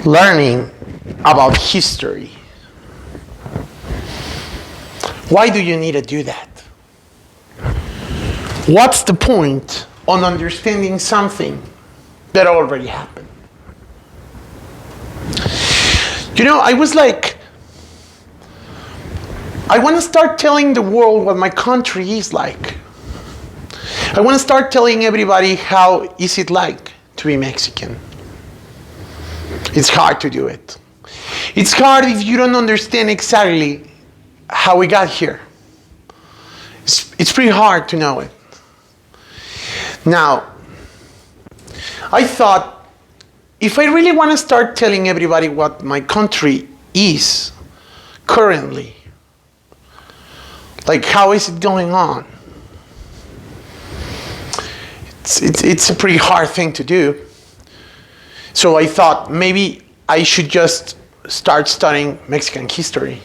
learning about history. Why do you need to do that? What's the point on understanding something that already happened? You know, I was like, I want to start telling the world what my country is like. I want to start telling everybody how is it like to be Mexican. It's hard to do it. It's hard if you don't understand exactly how we got here. It's pretty hard to know it. Now, I thought, if I really want to start telling everybody what my country is currently, like how is it going on? It's a pretty hard thing to do. So I thought maybe I should just start studying Mexican history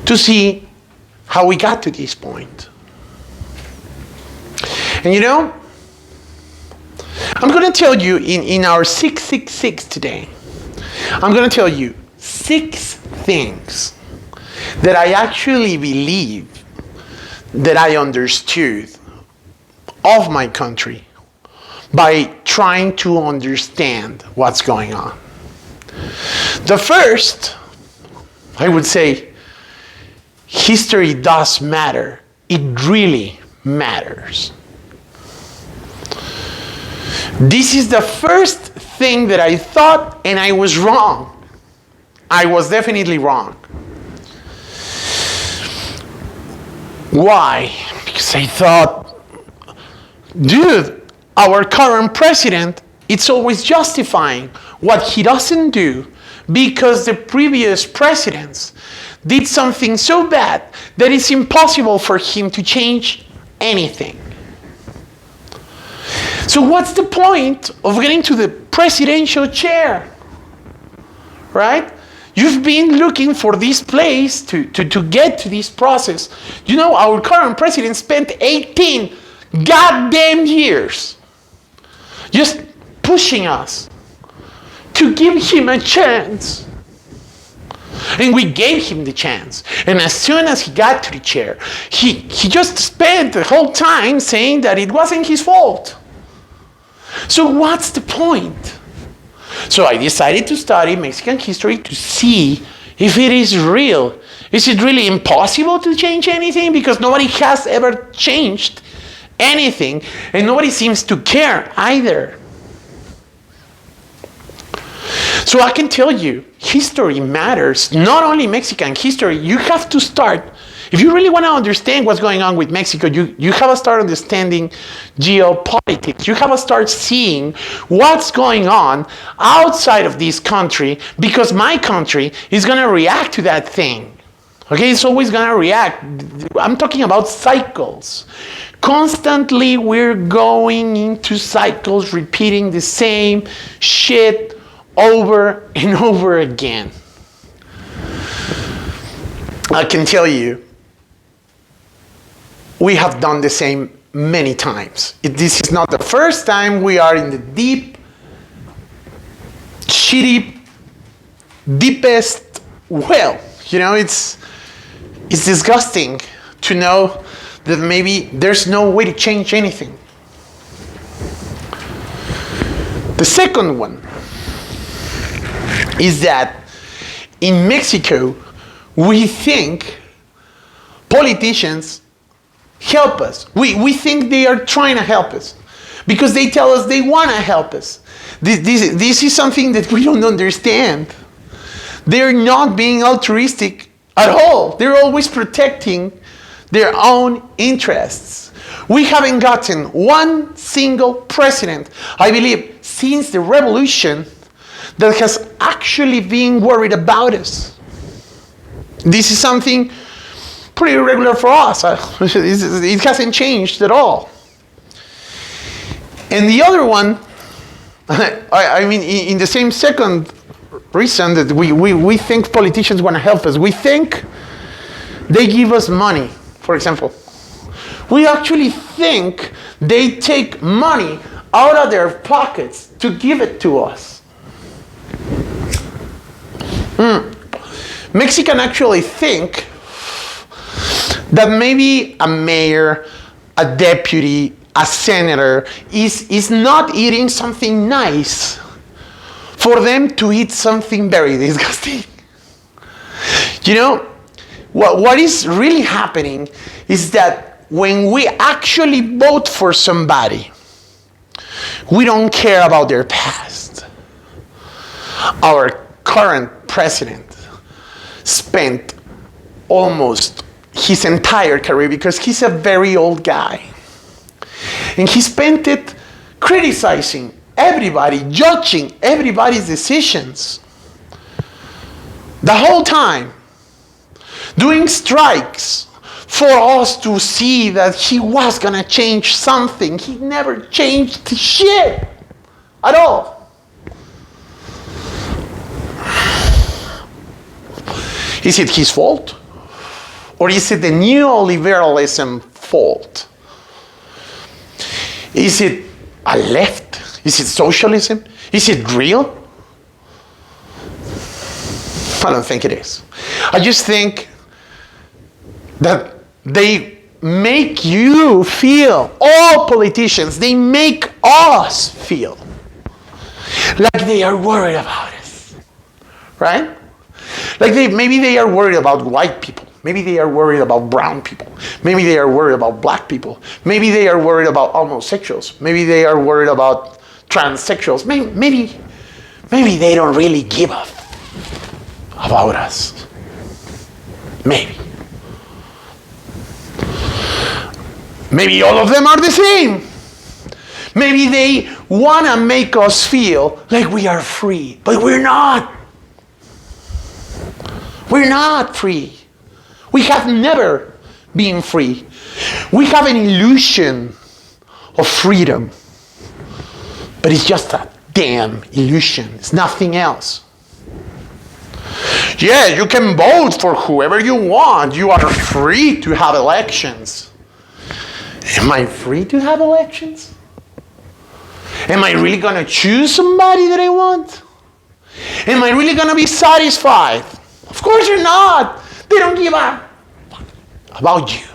to see how we got to this point. And you know, I'm going to tell you in our 666 today, I'm going to tell you 6 things that I actually believe that I understood of my country by trying to understand what's going on. The first, I would say, history does matter. It really matters. This is the first thing that I thought, and I was wrong. I was definitely wrong. Why? Because I thought, dude, our current president, it's always justifying what he doesn't do because the previous presidents did something so bad that it's impossible for him to change anything. So what's the point of getting to the presidential chair? Right? You've been looking for this place to get to this process. You know, our current president spent 18 goddamn years just pushing us to give him a chance. And we gave him the chance. And as soon as he got to the chair, he just spent the whole time saying that it wasn't his fault. So what's the point? So I decided to study Mexican history to see if it is real. Is it really impossible to change anything? Because nobody has ever changed anything, and nobody seems to care either. So I can tell you, history matters. Not only Mexican history, you have to start. If you really want to understand what's going on with Mexico, you have to start understanding geopolitics. You have to start seeing what's going on outside of this country, because my country is going to react to that thing. Okay, it's always going to react. I'm talking about cycles. Constantly we're going into cycles, repeating the same shit over and over again. I can tell you, we have done the same many times. This is not the first time we are in the deep, shitty, deepest well. You know, it's disgusting to know that maybe there's no way to change anything. The second one is that in Mexico, we think politicians help us. We think they are trying to help us because they tell us they want to help us. This is something that we don't understand. They're not being altruistic at all. They're always protecting their own interests. We haven't gotten one single president, I believe, since the revolution that has actually been worried about us. This is something pretty regular for us. It hasn't changed at all. And the other one, I mean, in the same second reason that we think politicians want to help us, we think they give us money, for example. We actually think they take money out of their pockets to give it to us. Mexican actually think that maybe a mayor, a deputy, a senator is not eating something nice for them to eat something very disgusting. You know, what is really happening is that when we actually vote for somebody, we don't care about their past. Our current president spent almost his entire career, because he's a very old guy, and he spent it criticizing everybody, judging everybody's decisions the whole time, doing strikes for us to see that he was gonna change something. He never changed shit at all. Is it his fault? Or is it the neoliberalism fault? Is it a left? Is it socialism? Is it real? I don't think it is. I just think that they make you feel, all politicians, they make us feel like they are worried about us, right? Like maybe they are worried about white people. Maybe they are worried about brown people. Maybe they are worried about black people. Maybe they are worried about homosexuals. Maybe they are worried about transsexuals. Maybe they don't really give a about us. Maybe. Maybe all of them are the same. Maybe they want to make us feel like we are free, but we're not. We're not free. We have never been free. We have an illusion of freedom, but it's just a damn illusion. It's nothing else. Yeah, you can vote for whoever you want. You are free to have elections. Am I free to have elections? Am I really going to choose somebody that I want? Am I really going to be satisfied? Of course you're not. They don't give a about you.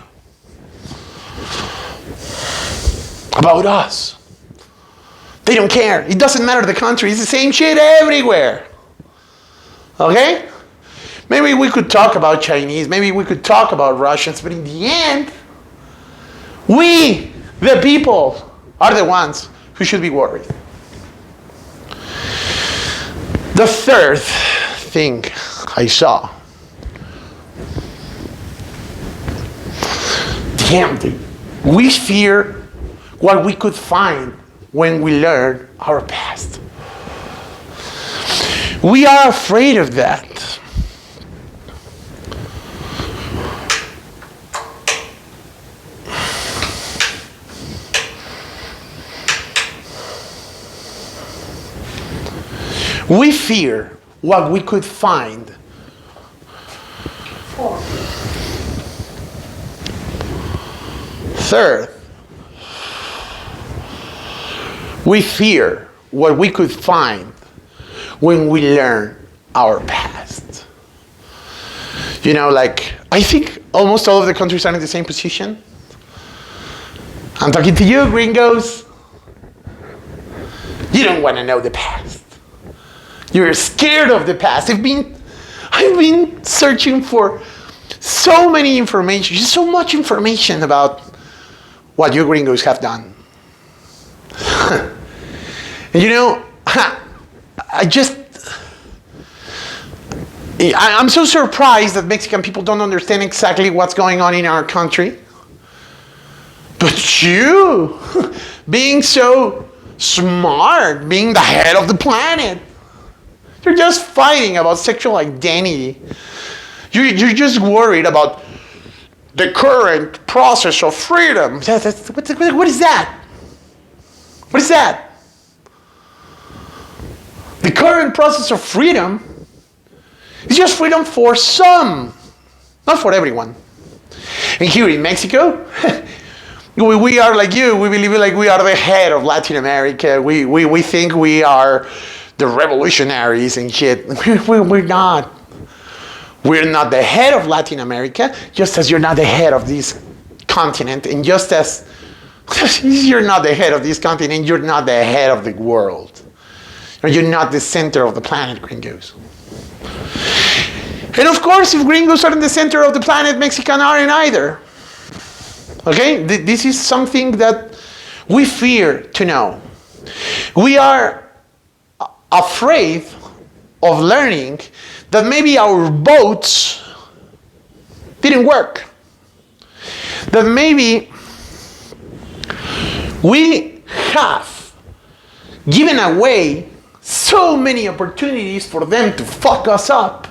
About us. They don't care. It doesn't matter the country. It's the same shit everywhere. Okay? Maybe we could talk about Chinese. Maybe we could talk about Russians. But in the end, we, the people, are the ones who should be worried. The third thing I saw. We fear what we could find when we learn our past. We are afraid of that. We fear what we could find. Third, we fear what we could find when we learn our past. You know, like, I think almost all of the countries are in the same position. I'm talking to you, gringos. You don't want to know the past. You're scared of the past. I've been searching for so many information, so much information about what you gringos have done. You know, I'm so surprised that Mexican people don't understand exactly what's going on in our country. But you, being so smart, being the head of the planet, you're just fighting about sexual identity. You're just worried about the current process of freedom. What is that? What is that? The current process of freedom is just freedom for some, not for everyone. And here in Mexico, we are like you. We believe like we are the head of Latin America. We think we are the revolutionaries and shit. We're not. We're not the head of Latin America, just as you're not the head of this continent, and just as you're not the head of this continent, you're not the head of the world. Or you're not the center of the planet, gringos. And of course, if gringos are in the center of the planet, Mexicans aren't either. Okay? This is something that we fear to know. We are afraid of learning that maybe our boats didn't work. That maybe we have given away so many opportunities for them to fuck us up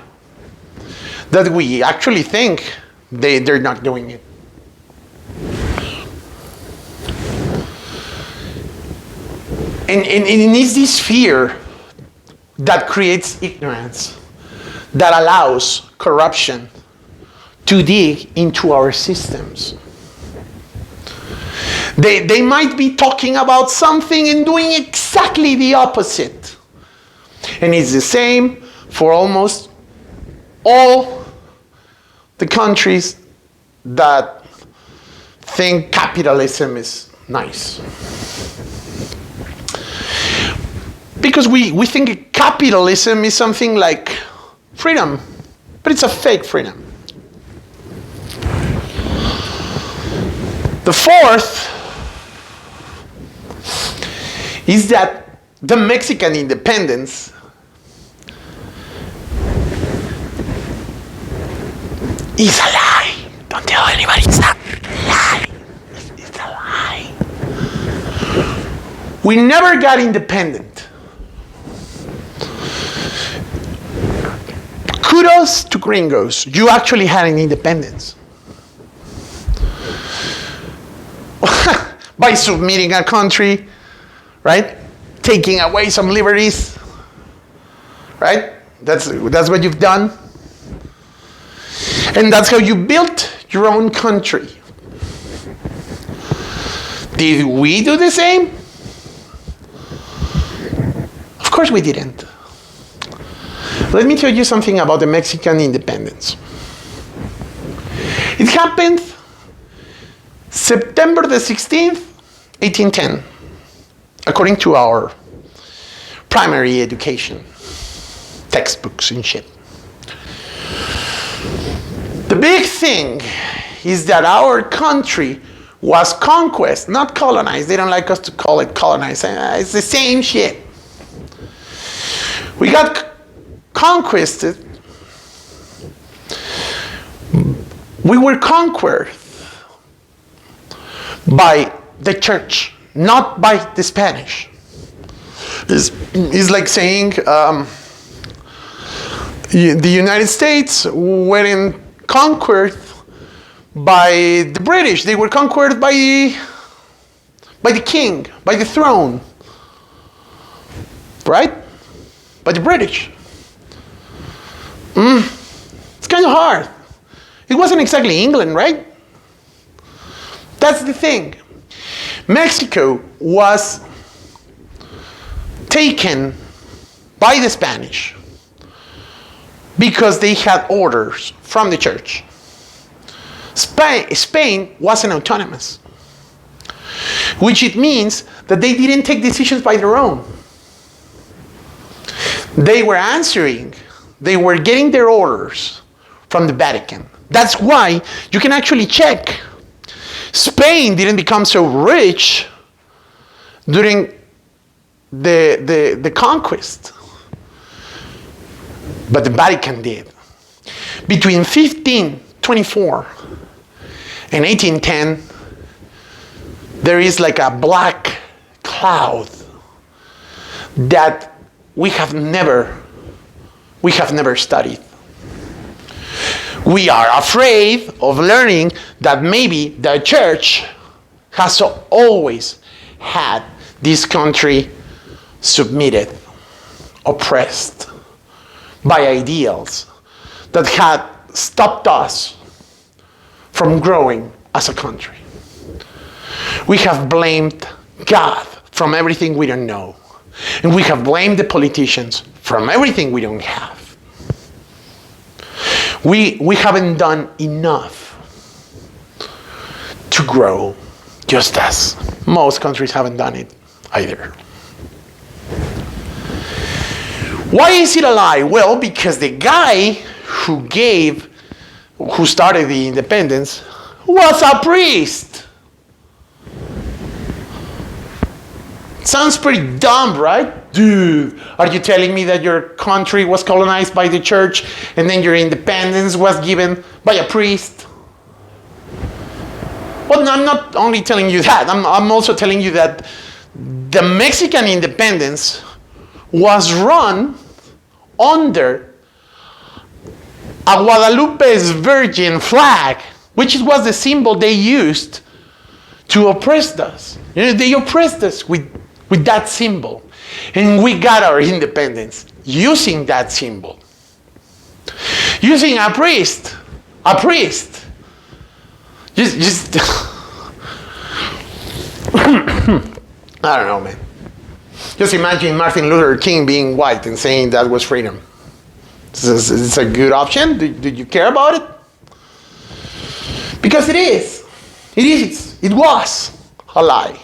that we actually think they're not doing it. And it's this fear that creates ignorance, that allows corruption to dig into our systems. They might be talking about something and doing exactly the opposite. And it's the same for almost all the countries that think capitalism is nice. Because we think capitalism is something like freedom, but it's a fake freedom. The fourth is that the Mexican independence is a lie. Don't tell anybody, it's a lie. It's a lie. We never got independent. Kudos to gringos. You actually had an independence. By submitting a country, right? Taking away some liberties, right? That's what you've done. And that's how you built your own country. Did we do the same? Of course we didn't. Let me tell you something about the Mexican independence. It happened September the 16th, 1810, according to our primary education textbooks and shit. The big thing is that our country was conquest, not colonized. They don't like us to call it colonized. It's the same shit. We got conquered. We were conquered by the church, not by the Spanish. It's like saying the United States weren't conquered by the British. They were conquered by the king, by the throne, right? By the British. It's kind of hard. It wasn't exactly England, right? That's the thing. Mexico was taken by the Spanish because they had orders from the church. Spain wasn't autonomous, which it means that they didn't take decisions by their own. They were answering, they were getting their orders from the Vatican. That's why you can actually check. Spain didn't become so rich during the conquest, but the Vatican did. Between 1524 and 1810, there is like a black cloud that we have never studied. We are afraid of learning that maybe the church has always had this country submitted, oppressed by ideals that had stopped us from growing as a country. We have blamed God from everything we don't know. And we have blamed the politicians from everything we don't have. We haven't done enough to grow, just as most countries haven't done it either. Why is it a lie? Well, because the guy who started the independence was a priest. Sounds pretty dumb, right? Dude, are you telling me that your country was colonized by the church and then your independence was given by a priest? Well, I'm not only telling you that, I'm also telling you that the Mexican independence was run under a Guadalupe's Virgin flag, which was the symbol they used to oppress us. You know, they oppressed us with that symbol. And we got our independence using that symbol. Using a priest. Just I don't know, man. Just imagine Martin Luther King being white and saying that was freedom. It's a good option. Did you care about it? Because it is. It was a lie.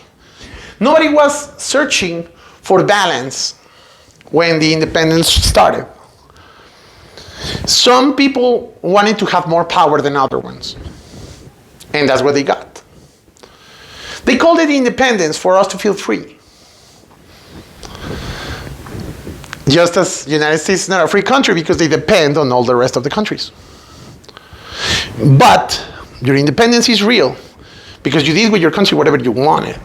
Nobody was searching for balance when the independence started. Some people wanted to have more power than other ones. And that's what they got. They called it independence for us to feel free. Just as the United States is not a free country because they depend on all the rest of the countries. But your independence is real because you did with your country whatever you wanted.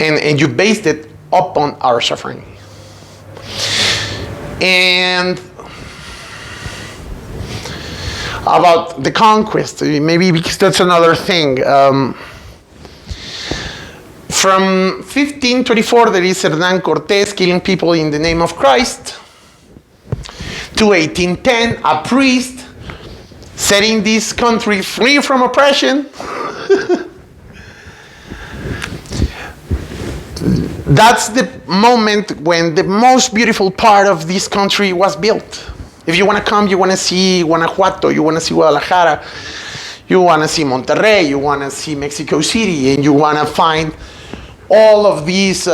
And you based it upon our suffering. And about the conquest, maybe because that's another thing. From 1524, there is Hernan Cortés killing people in the name of Christ, to 1810, a priest setting this country free from oppression. That's the moment when the most beautiful part of this country was built. If you want to come, you want to see Guanajuato, you want to see Guadalajara, you want to see Monterrey, you want to see Mexico City, and you want to find all of these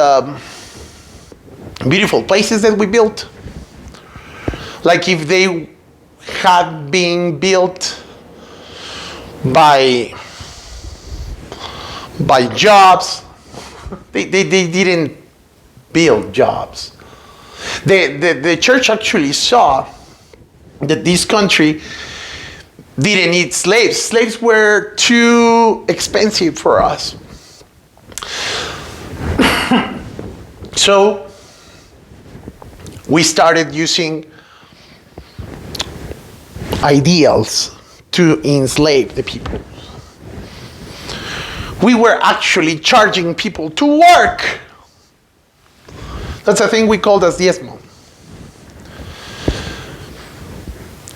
beautiful places that we built. Like if they had been built by jobs, they didn't build jobs. The church actually saw that this country didn't need slaves. Slaves were too expensive for us. So we started using ideals to enslave the people. We were actually charging people to work. That's a thing we called as diezmo.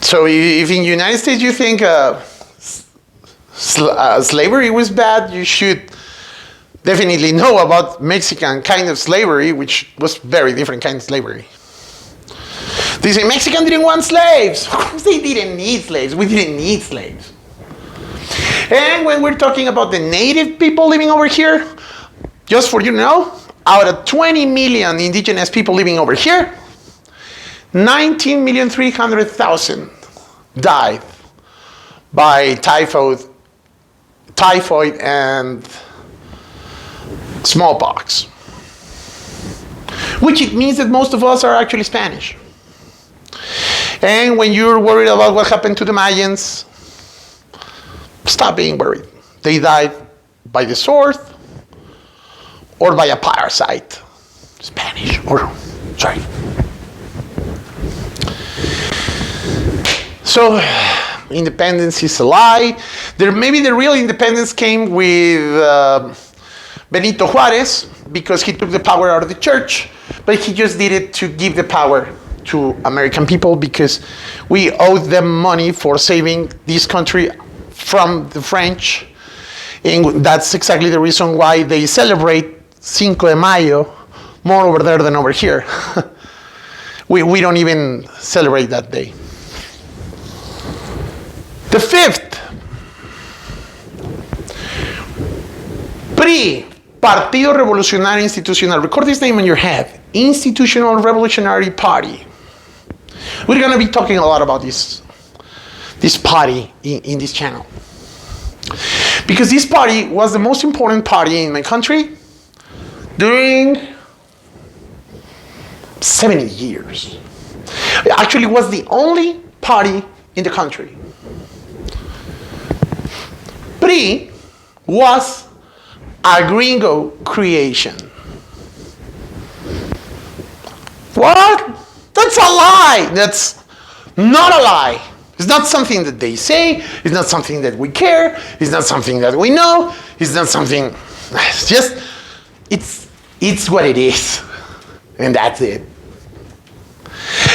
So if in the United States you think slavery was bad, you should definitely know about Mexican kind of slavery, which was very different kind of slavery. They say Mexican didn't want slaves. Of course they didn't need slaves. We didn't need slaves. And when we're talking about the native people living over here, just for you to know, out of 20 million indigenous people living over here, 19,300,000 died by typhoid and smallpox. Which it means that most of us are actually Spanish. And when you're worried about what happened to the Mayans, stop being worried. They died by the sword or by a parasite. Spanish, or sorry. So, independence is a lie. Maybe the real independence came with Benito Juarez, because he took the power out of the church, but he just did it to give the power to American people because we owed them money for saving this country from the French. And that's exactly the reason why they celebrate Cinco de Mayo, more over there than over here. We don't even celebrate that day. The fifth, PRI, Partido Revolucionario Institucional. Record this name in your head. Institutional Revolutionary Party. We're going to be talking a lot about this party in this channel. Because this party was the most important party in my country during 70 years. It actually was the only party in the country. PRI was a gringo creation. What? That's a lie. That's not a lie. It's not something that they say. It's not something that we care. It's not something that we know. It's not something. It's just, it's what it is. And that's it.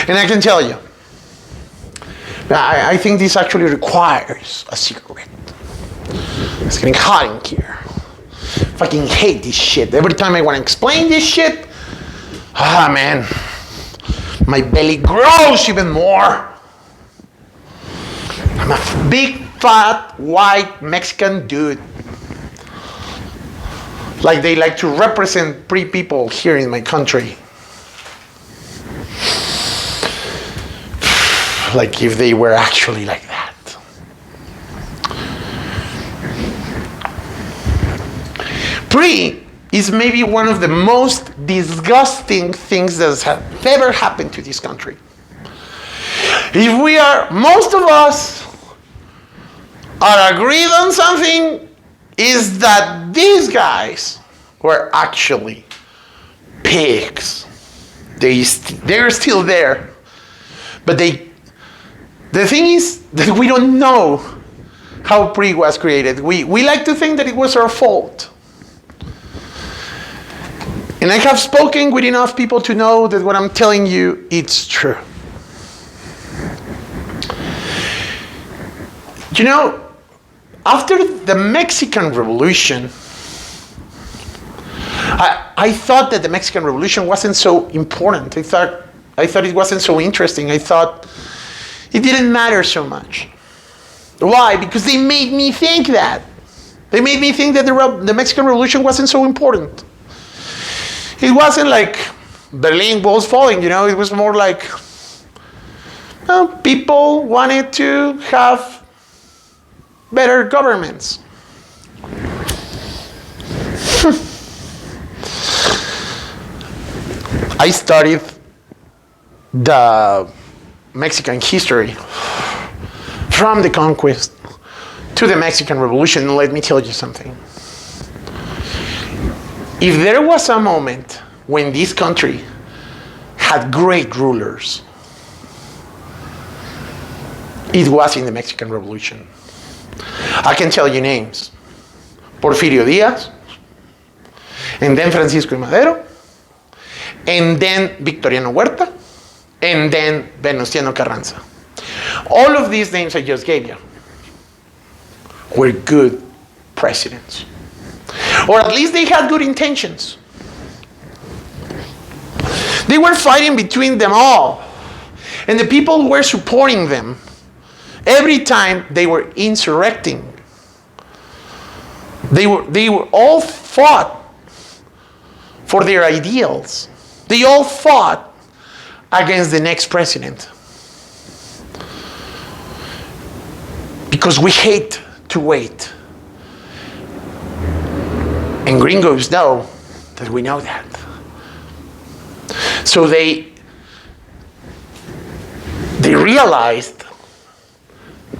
And I can tell you, I think this actually requires a cigarette. It's getting hot in here. Fucking hate this shit. Every time I want to explain this shit, man, my belly grows even more. I'm a big, fat, white Mexican dude. Like they like to represent PRI people here in my country. Like if they were actually like that. PRI is maybe one of the most disgusting things that have ever happened to this country. If we are, most of us are agreed on something, is that these guys were actually pigs. They're still there. But the thing is that we don't know how PRI was created. We like to think that it was our fault. And I have spoken with enough people to know that what I'm telling you, it's true. You know, after the Mexican Revolution, I thought that the Mexican Revolution wasn't so important. I thought it wasn't so interesting. I thought it didn't matter so much. Why? Because they made me think that. They made me think that the Mexican Revolution wasn't so important. It wasn't like Berlin Wall's falling, you know. It was more like people wanted to have better governments. I studied the Mexican history from the conquest to the Mexican Revolution, and let me tell you something. If there was a moment when this country had great rulers, it was in the Mexican Revolution. I can tell you names. Porfirio Díaz, and then Francisco y Madero, and then Victoriano Huerta, and then Venustiano Carranza. All of these names I just gave you were good presidents. Or at least they had good intentions. They were fighting between them all. And the people who were supporting them, every time they were insurrecting, they were all fought for their ideals. They all fought against the next president. Because we hate to wait. And gringos know that we know that. So they realized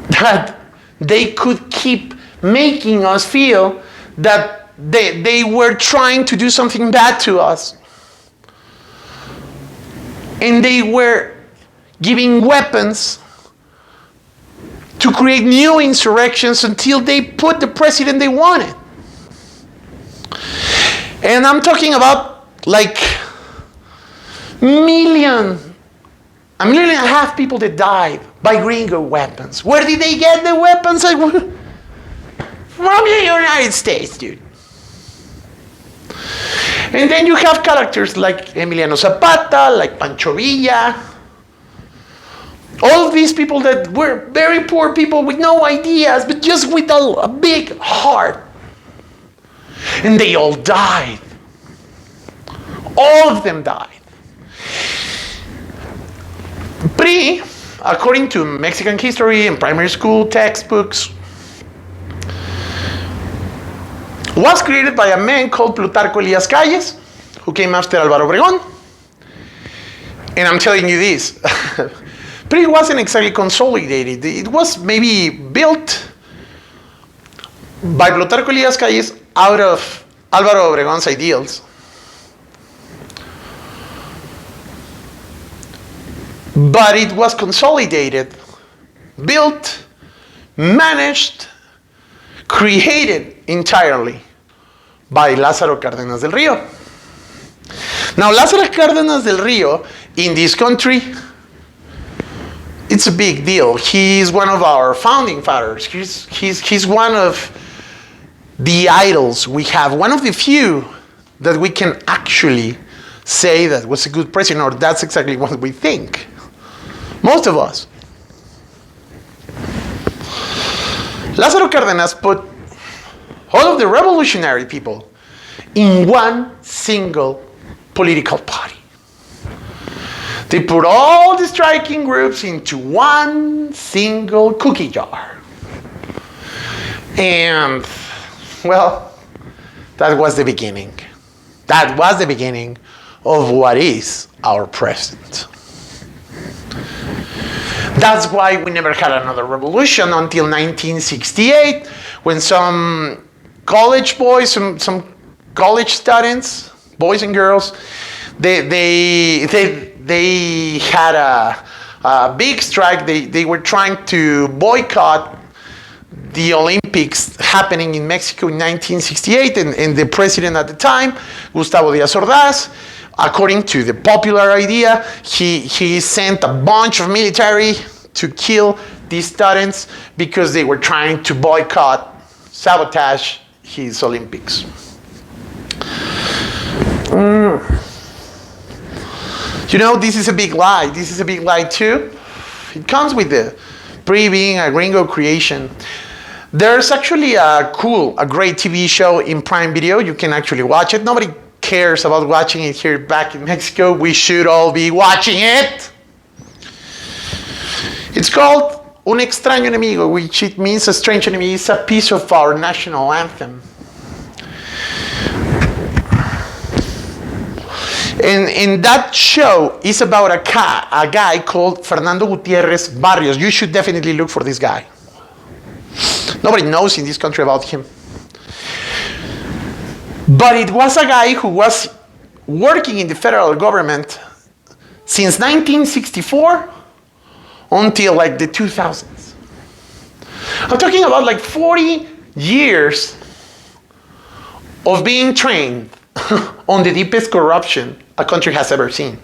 that they could keep making us feel that they were trying to do something bad to us. And they were giving weapons to create new insurrections until they put the president they wanted. And I'm talking about like a million and a half people that died by gringo weapons. Where did they get the weapons? From the United States, dude. And then you have characters like Emiliano Zapata, like Pancho Villa. All of these people that were very poor people with no ideas, but just with a big heart. And they all died. All of them died. PRI, according to Mexican history and primary school textbooks, was created by a man called Plutarco Elias Calles, who came after Álvaro Obregón. And I'm telling you this, PRI wasn't exactly consolidated. It was maybe built by Plutarco Elias Calles out of Álvaro Obregón's ideals. But it was consolidated, built, managed, created entirely by Lázaro Cárdenas del Río. Now, Lázaro Cárdenas del Río in this country, it's a big deal. He's one of our founding fathers. He's one of the idols we have, one of the few that we can actually say that was a good president, or that's exactly what we think. Most of us. Lázaro Cárdenas put all of the revolutionary people in one single political party. They put all the striking groups into one single cookie jar. And, well, that was the beginning. That was the beginning of what is our present. That's why we never had another revolution until 1968, when some college boys, some college students, boys and girls, they had a big strike. They were trying to boycott the Olympics happening in Mexico in 1968, and the president at the time, Gustavo Díaz Ordaz, according to the popular idea, he sent a bunch of military to kill these students because they were trying to boycott, sabotage his Olympics. You know, this is a big lie. This is a big lie too. It comes with the PRI being a gringo creation. There's actually a great TV show in Prime Video. You can actually watch it. Nobody cares about watching it here back in Mexico. We should all be watching it. It's called Un Extraño Enemigo, which it means a strange enemy. It's a piece of our national anthem. And that show is about a guy called Fernando Gutiérrez Barrios. You should definitely look for this guy. Nobody knows in this country about him. But it was a guy who was working in the federal government since 1964 until like the 2000s. I'm talking about like 40 years of being trained on the deepest corruption a country has ever seen.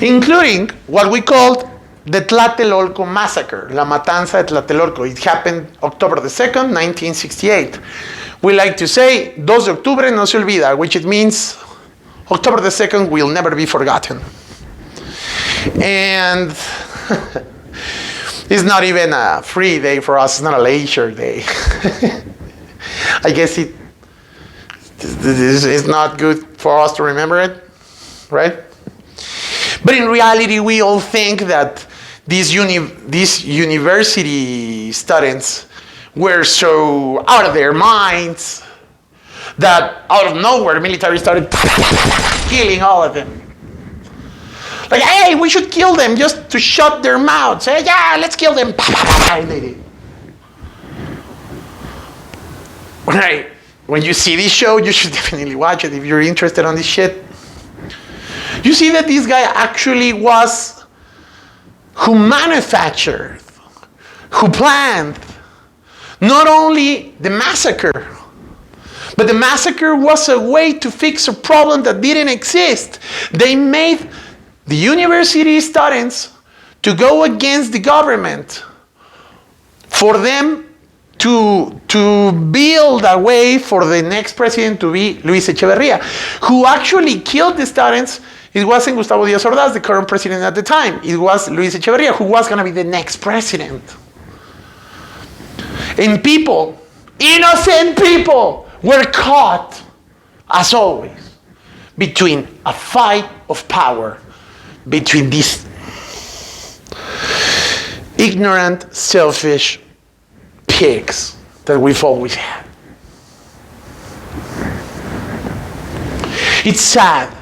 Including what we called the Tlatelolco massacre, La Matanza de Tlatelolco. It happened October the 2nd, 1968. We like to say, 2 de octubre no se olvida, which it means October the 2nd will never be forgotten. And it's not even a free day for us, it's not a leisure day. I guess it's not good for us to remember it, right? But in reality, we all think that these university students were so out of their minds that out of nowhere, the military started killing all of them. Like, hey, we should kill them just to shut their mouths. Hey, yeah, let's kill them. And they did. Right. When you see this show, you should definitely watch it if you're interested on this shit. You see that this guy actually was who manufactured, who planned not only the massacre, but the massacre was a way to fix a problem that didn't exist. They made the university students to go against the government for them to build a way for the next president to be Luis Echeverría, who actually killed the students. It wasn't Gustavo Díaz Ordaz, the current president at the time. It was Luis Echeverría, who was going to be the next president. And people, innocent people, were caught, as always, between a fight of power between these ignorant, selfish pigs that we've always had. It's sad.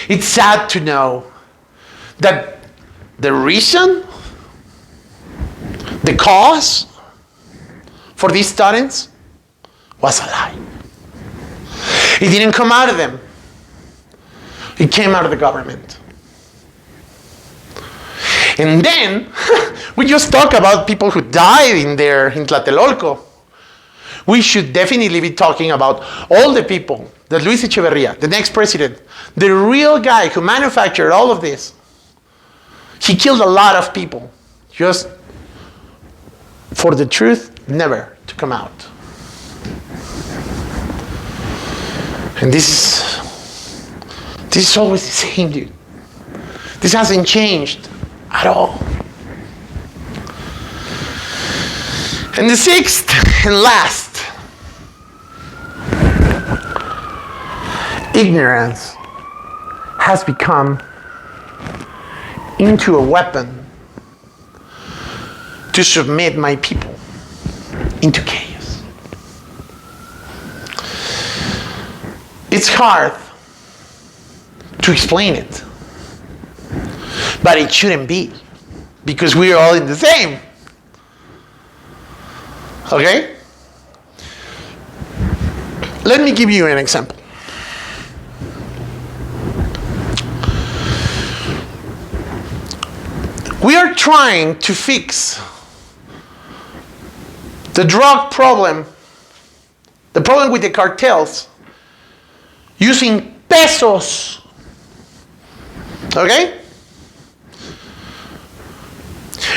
It's sad to know that the reason, the cause for these students was a lie. It didn't come out of them. It came out of the government. And then, we just talk about people who died in Tlatelolco. We should definitely be talking about all the people that Luis Echeverría, the next president, the real guy who manufactured all of this, he killed a lot of people just for the truth never to come out. And this is always the same, dude. This hasn't changed at all. And the sixth and last, ignorance has become into a weapon to submit my people into chaos. It's hard to explain it, but it shouldn't be, because we are all in the same. Okay? Let me give you an example. We are trying to fix the drug problem, the problem with the cartels, using pesos. Okay?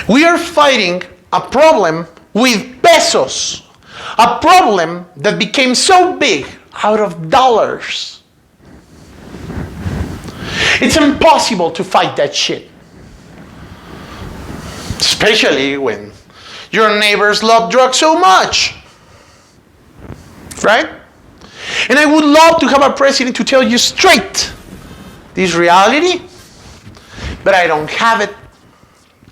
We are fighting a problem with pesos, a problem that became so big out of dollars. It's impossible to fight that shit. Especially when your neighbors love drugs so much. Right? And I would love to have a president to tell you straight this reality, but I don't have it.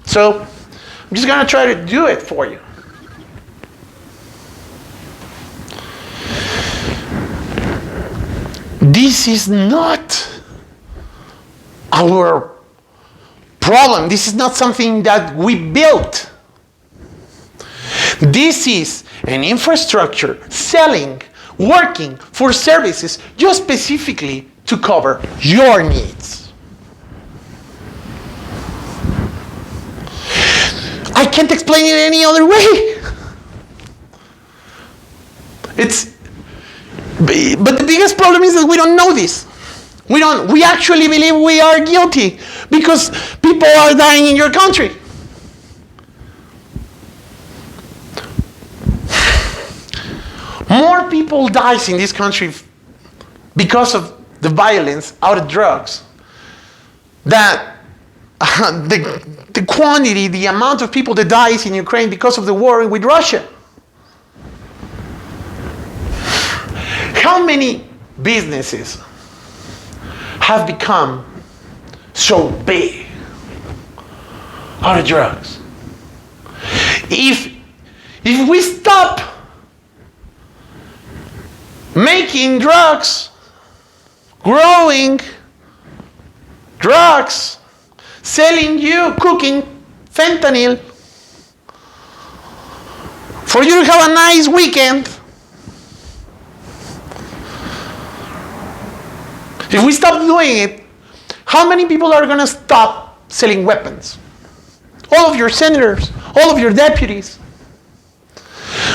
So I'm just going to try to do it for you. This is not our problem. This is not something that we built. This is an infrastructure selling, working for services just specifically to cover your needs. I can't explain it any other way. But the biggest problem is that we don't know this. We actually believe we are guilty because people are dying in your country. More people die in this country because of the violence out of drugs than the quantity, the amount of people that dies in Ukraine because of the war with Russia. How many businesses have become so big out of drugs? If we stop making drugs, growing drugs, selling you, cooking fentanyl for you to have a nice weekend, if we stop doing it, how many people are going to stop selling weapons? All of your senators, all of your deputies,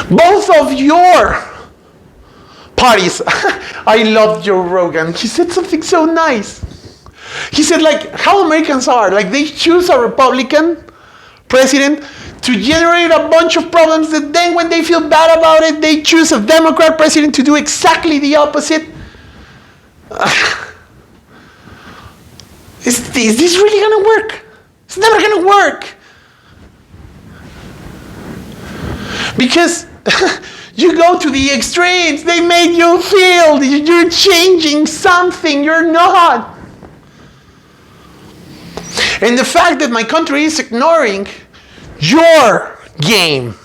both of your parties. I love Joe Rogan. He said something so nice. He said, like, how Americans are. Like, they choose a Republican president to generate a bunch of problems that then when they feel bad about it, they choose a Democrat president to do exactly the opposite. Is this really going to work? It's never going to work. Because you go to the extremes. They made you feel you're changing something. You're not. And the fact that my country is ignoring your game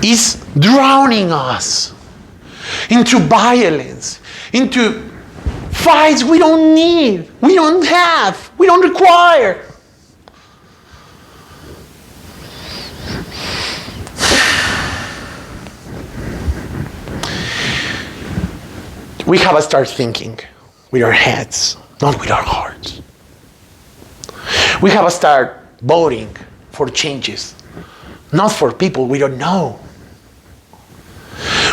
is drowning us into violence, into fights we don't need, we don't have, we don't require. We have to start thinking with our heads, not with our hearts. We have to start voting for changes, not for people we don't know.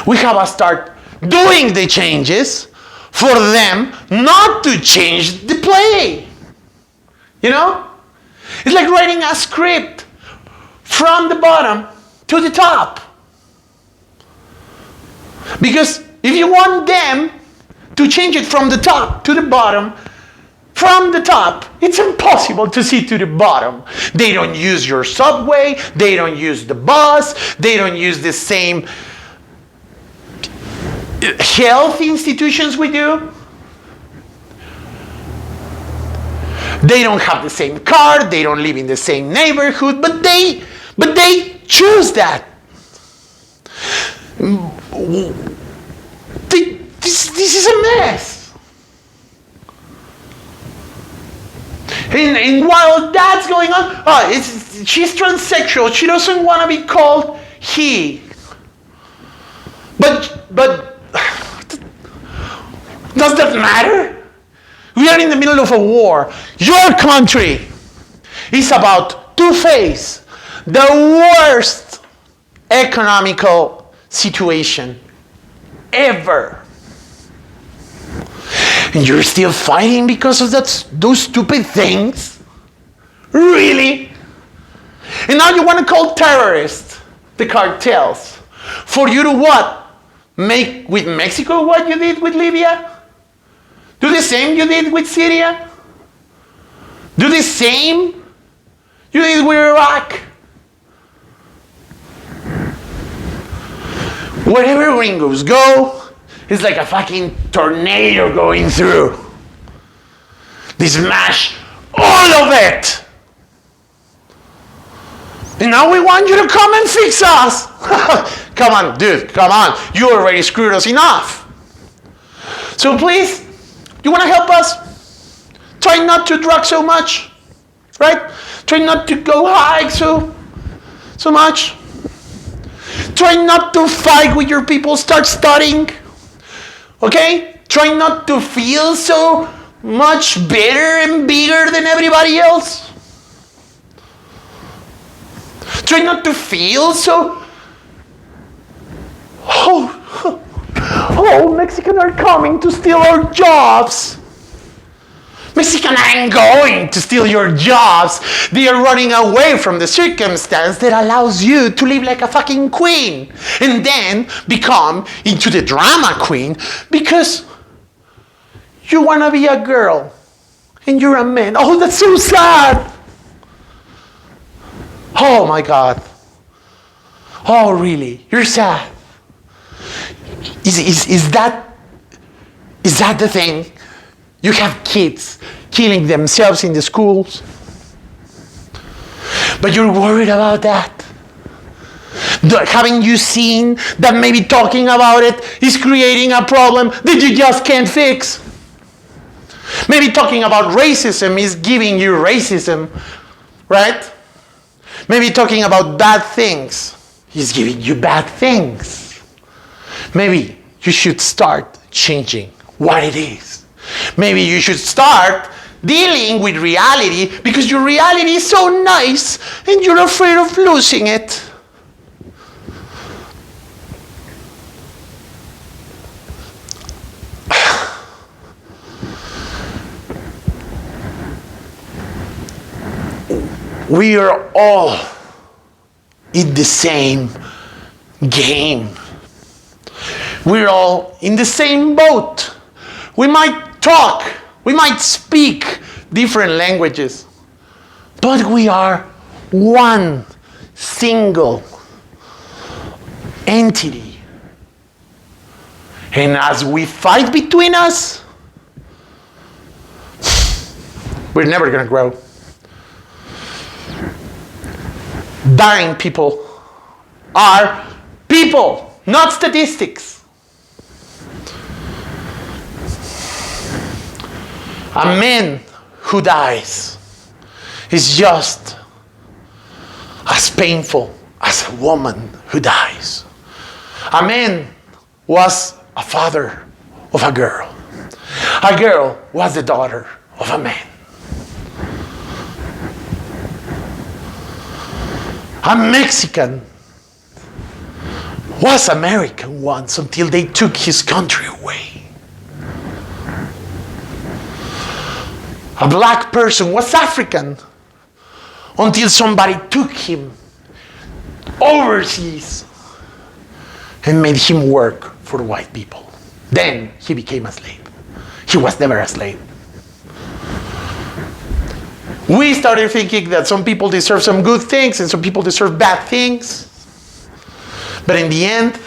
We have to start doing the changes for them not to change the play. You know? It's like writing a script from the bottom to the top. Because if you want them to change it from the top to the bottom, from the top, it's impossible to see to the bottom. They don't use your subway, they don't use the bus, they don't use the same health institutions we do. They don't have the same car, they don't live in the same neighborhood, but they choose that. This is a mess. And while that's going on, she's transsexual. She doesn't want to be called he. But does that matter? We are in the middle of a war. Your country is about to face the worst economical situation ever. And you're still fighting because of those stupid things? Really? And now you want to call terrorists the cartels for you to what? Make with Mexico what you did with Libya? Do the same you did with Syria? Do the same you did with Iraq? Wherever gringos go, it's like a fucking tornado going through. They smash all of it. And now we want you to come and fix us. Come on, dude, come on. You already screwed us enough. So please, you want to help us? Try not to drug so much, right? Try not to go high so much. Try not to fight with your people. Start studying. Okay? Try not to feel so much better and bigger than everybody else. Try not to feel so... Oh, Mexicans are coming to steal our jobs. Mexicans aren't going to steal your jobs. They are running away from the circumstance that allows you to live like a fucking queen and then become into the drama queen because you want to be a girl and you're a man. Oh, that's so sad. Oh my God. Oh, really? You're sad. Is that the thing? You have kids killing themselves in the schools, but you're worried about that. Haven't you seen that maybe talking about it is creating a problem that you just can't fix? Maybe talking about racism is giving you racism, right? Maybe talking about bad things is giving you bad things. Maybe you should start changing what it is. Maybe you should start dealing with reality because your reality is so nice and you're afraid of losing it. We are all in the same game. We're all in the same boat. We might talk, we might speak different languages, but we are one single entity. And as we fight between us, we're never going to grow. Dying people are people, not statistics. A man who dies is just as painful as a woman who dies. A man was a father of a girl. A girl was the daughter of a man. A Mexican was American once until they took his country away. A black person was African until somebody took him overseas and made him work for white people. Then he became a slave. He was never a slave. We started thinking that some people deserve some good things and some people deserve bad things. But in the end,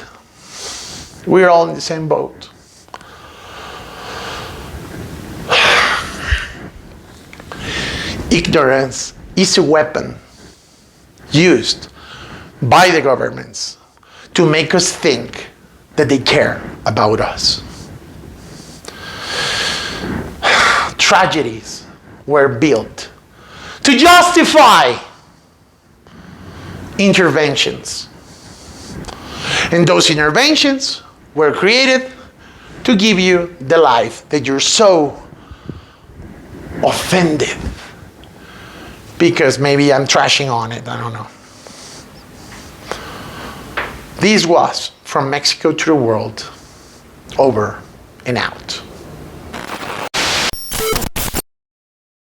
we're all in the same boat. Ignorance is a weapon used by the governments to make us think that they care about us. Tragedies were built to justify interventions. And those interventions were created to give you the life that you're so offended. Because maybe I'm trashing on it, I don't know. This was From Mexico to the World, over and out.